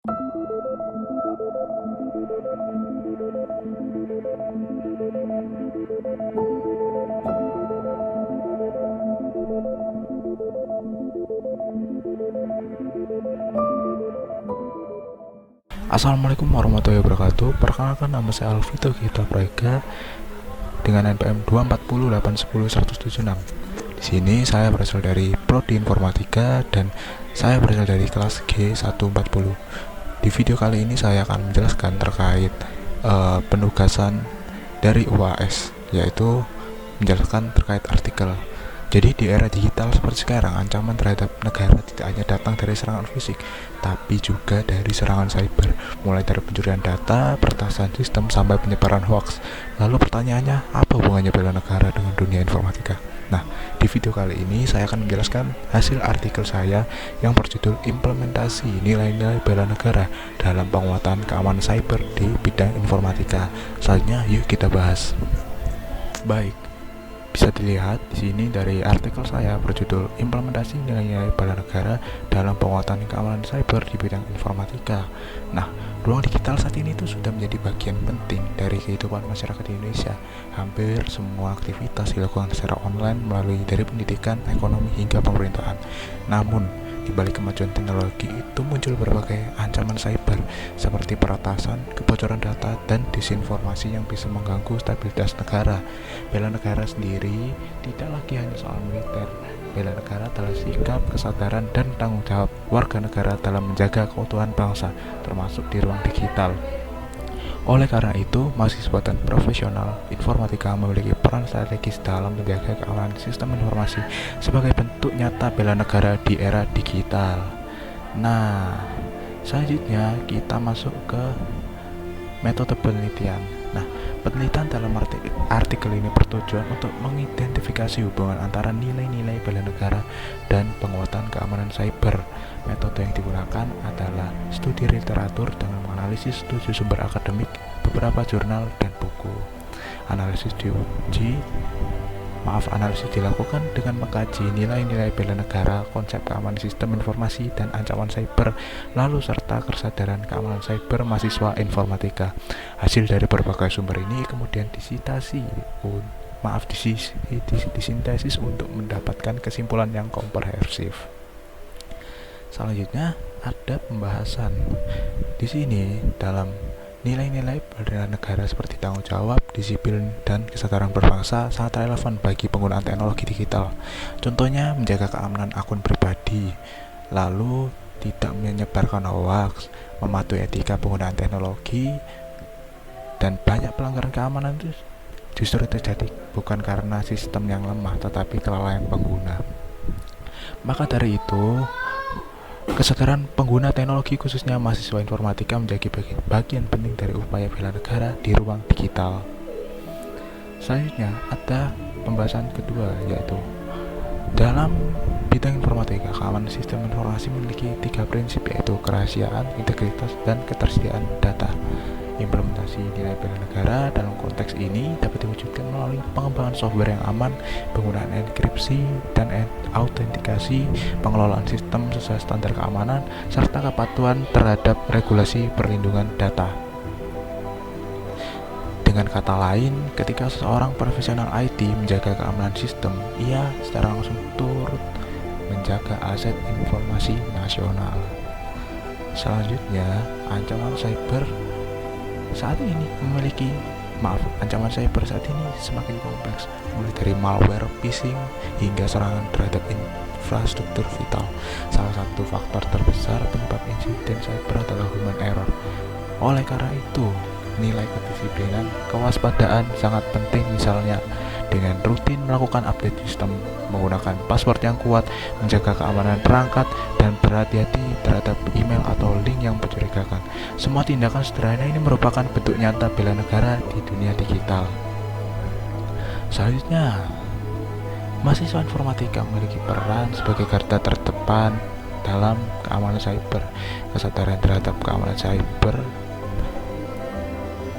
Assalamualaikum warahmatullahi wabarakatuh. Perkenalkan, nama saya Alvito Gita Praega dengan NPM 240810176. Di sini saya berasal dari Prodi Informatika dan saya berasal dari kelas G140. Di video kali ini saya akan menjelaskan terkait penugasan dari UAS, yaitu menjelaskan terkait artikel. Jadi di era digital seperti sekarang, ancaman terhadap negara tidak hanya datang dari serangan fisik, tapi juga dari serangan cyber, mulai dari pencurian data, peretasan sistem, sampai penyebaran hoax. Lalu pertanyaannya, apa hubungannya bela negara dengan dunia informatika? Nah, di video kali ini saya akan menjelaskan hasil artikel saya yang berjudul Implementasi Nilai-Nilai Bela Negara dalam Penguatan Keamanan Cyber di Bidang Informatika. Selanjutnya, yuk kita bahas. Baik. Bisa dilihat di sini dari artikel saya berjudul Implementasi Nilai-Nilai Bela Negara dalam Penguatan Keamanan Cyber di Bidang Informatika. Nah, ruang digital saat ini itu sudah menjadi bagian penting dari kehidupan masyarakat di Indonesia. Hampir semua aktivitas dilakukan secara online melalui dari pendidikan, ekonomi, hingga pemerintahan. Namun, di balik kemajuan teknologi itu muncul berbagai ancaman cyber seperti peretasan, kebocoran data, dan disinformasi yang bisa mengganggu stabilitas negara. Bela negara sendiri tidak lagi hanya soal militer. Bela negara adalah sikap, kesadaran, dan tanggung jawab warga negara dalam menjaga keutuhan bangsa, termasuk di ruang digital. Oleh karena itu, mahasiswa dan profesional informatika memiliki peran strategis dalam menjaga keamanan sistem informasi sebagai bentuk nyata bela negara di era digital. Nah, selanjutnya kita masuk ke metode penelitian. Nah, penelitian dalam artikel ini bertujuan untuk mengidentifikasi hubungan antara nilai-nilai bela negara dan penguatan keamanan cyber. Metode yang digunakan adalah studi literatur dengan menganalisis 7 sumber akademik, beberapa jurnal, dan buku. Analisis dilakukan dengan mengkaji nilai-nilai bela negara, konsep keamanan sistem informasi, dan ancaman cyber, lalu serta kesadaran keamanan cyber mahasiswa informatika. Hasil dari berbagai sumber ini kemudian disintesis untuk mendapatkan kesimpulan yang komprehensif. Selanjutnya ada pembahasan. Di sini dalam nilai-nilai bela negara seperti tanggung jawab, disiplin, dan kesadaran berbangsa sangat relevan bagi penggunaan teknologi digital. Contohnya menjaga keamanan akun pribadi, lalu tidak menyebarkan hoax, mematuhi etika penggunaan teknologi, dan banyak pelanggaran keamanan itu justru terjadi bukan karena sistem yang lemah, tetapi kelalaian pengguna. Maka dari itu, kesadaran pengguna teknologi khususnya mahasiswa informatika menjadi bagian penting dari upaya bela negara di ruang digital. Selanjutnya ada pembahasan kedua, yaitu dalam bidang informatika, keamanan sistem informasi memiliki 3 prinsip, yaitu kerahasiaan, integritas, dan ketersediaan data. Implementasi nilai bela negara dalam konteks ini dapat diwujudkan melalui pengembangan software yang aman, penggunaan enkripsi dan autentikasi, pengelolaan sistem sesuai standar keamanan, serta kepatuhan terhadap regulasi perlindungan data. Dengan kata lain, ketika seseorang profesional IT menjaga keamanan sistem, ia secara langsung turut menjaga aset informasi nasional. Selanjutnya, ancaman cyber saat ini semakin kompleks, mulai dari malware, phishing, hingga serangan terhadap infrastruktur vital. Salah satu faktor terbesar penyebab insiden cyber adalah human error. Oleh karena itu, nilai kedisiplinan, kewaspadaan sangat penting, misalnya dengan rutin melakukan update sistem, menggunakan password yang kuat, menjaga keamanan perangkat, dan berhati-hati terhadap email atau link yang mencurigakan. Semua tindakan sederhana ini merupakan bentuk nyata bela negara di dunia digital. Selanjutnya, mahasiswa informatika memiliki peran sebagai garda terdepan dalam keamanan cyber. Kesadaran terhadap keamanan cyber,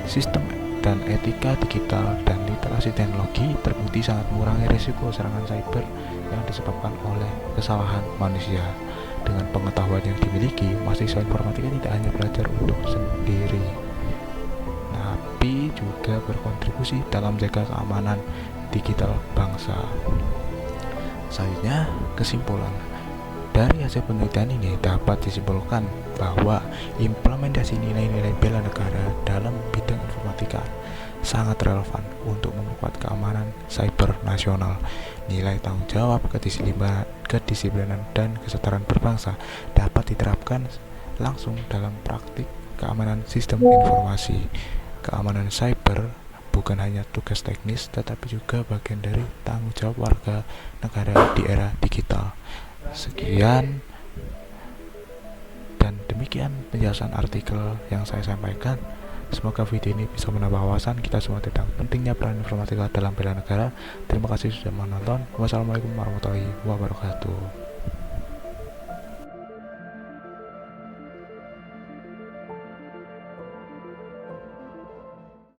sistem dan etika digital, dan literasi teknologi terbukti sangat mengurangi risiko serangan cyber yang disebabkan oleh kesalahan manusia. Dengan pengetahuan yang dimiliki, mahasiswa informatika tidak hanya belajar untuk sendiri, tapi juga berkontribusi dalam menjaga keamanan digital bangsa. Selanjutnya, kesimpulan. Dari hasil penelitian ini dapat disimpulkan bahwa implementasi nilai-nilai bela negara dalam bidang informatika sangat relevan untuk memperkuat keamanan cyber nasional. Nilai tanggung jawab, kedisiplinan, dan kesetaraan berbangsa dapat diterapkan langsung dalam praktik keamanan sistem informasi. Keamanan cyber bukan hanya tugas teknis, tetapi juga bagian dari tanggung jawab warga negara di era digital. Sekian dan demikian penjelasan artikel yang saya sampaikan. Semoga video ini bisa menambah wawasan kita semua tentang pentingnya peran informatika dalam bela negara. Terima kasih sudah menonton. Wassalamualaikum warahmatullahi wabarakatuh.